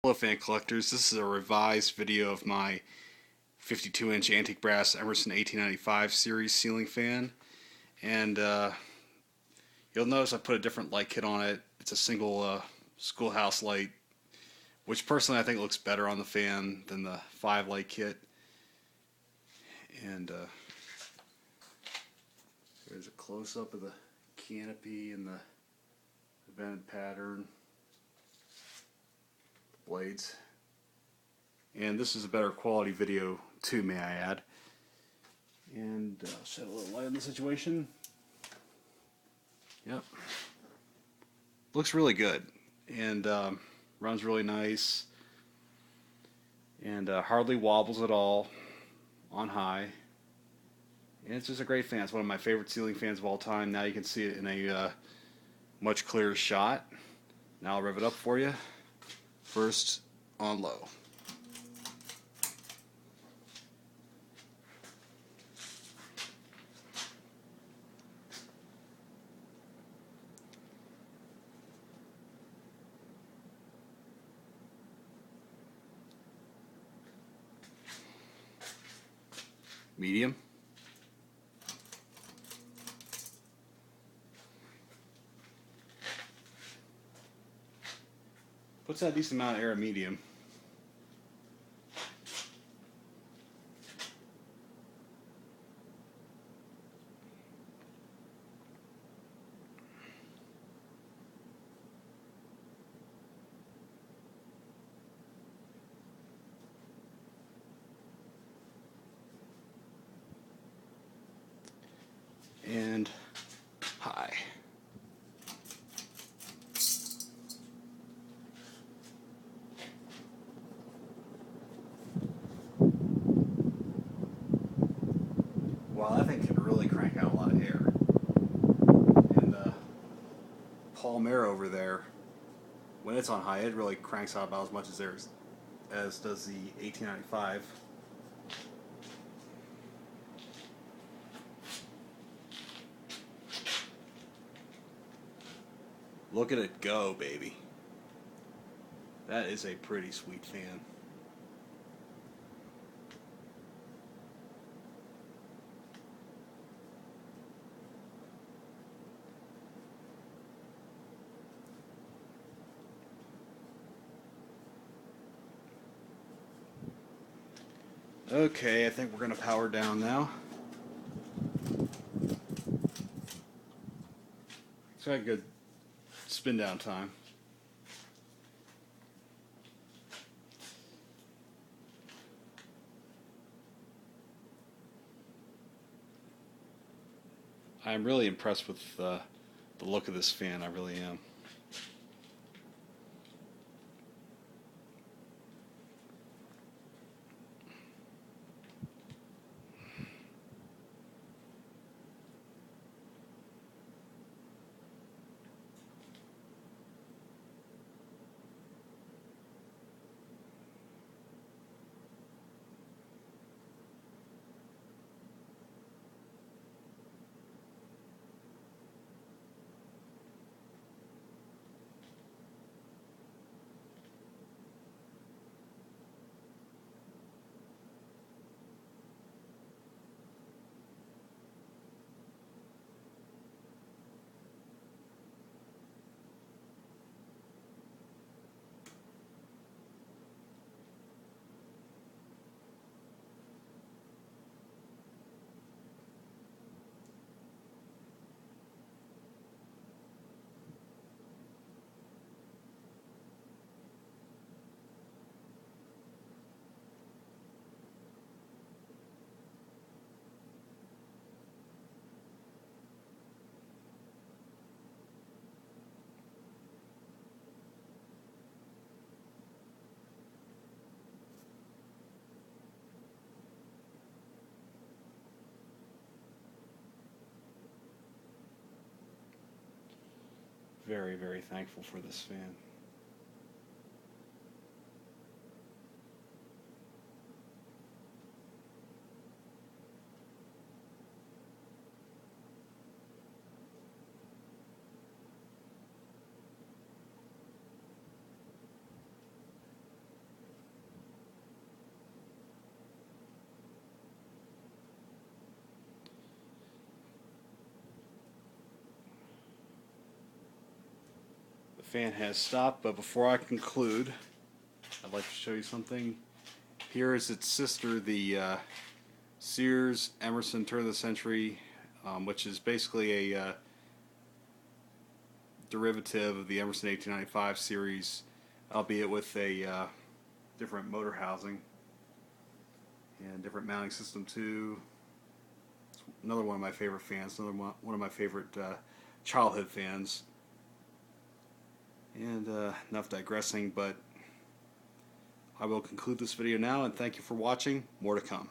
Hello fan collectors, this is a revised video of my 52-inch antique brass Emerson 1895 series ceiling fan, and you'll notice I put a different light kit on it. It's a single schoolhouse light, which personally I think looks better on the fan than the 5 light kit. And there's a close-up of the canopy and the vented pattern, blades. And this is a better quality video too, may I add. And shed a little light on the situation. Yep. Looks really good. And runs really nice. And hardly wobbles at all on high. And it's just a great fan. It's one of my favorite ceiling fans of all time. Now you can see it in a much clearer shot. Now I'll rev it up for you. First on low. Medium. Puts out a decent amount of air at medium. And high. Wow, that thing can really crank out a lot of air. And Palmer over there, when it's on high, it really cranks out about as much as as does the 1895. Look at it go, baby. That is a pretty sweet fan. Okay, I think we're going to power down now. It's got a good spin down time. I'm really impressed with the look of this fan, I really am. Very, very thankful for this fan. fan has stopped, but before I conclude, I'd like to show you something. Here is its sister, the Sears Emerson turn of the century, which is basically a derivative of the Emerson 1895 series, albeit with a different motor housing and different mounting system too. It's another one of my favorite fans, another one of my favorite childhood fans. And enough digressing, but I will conclude this video now, and thank you for watching. More to come.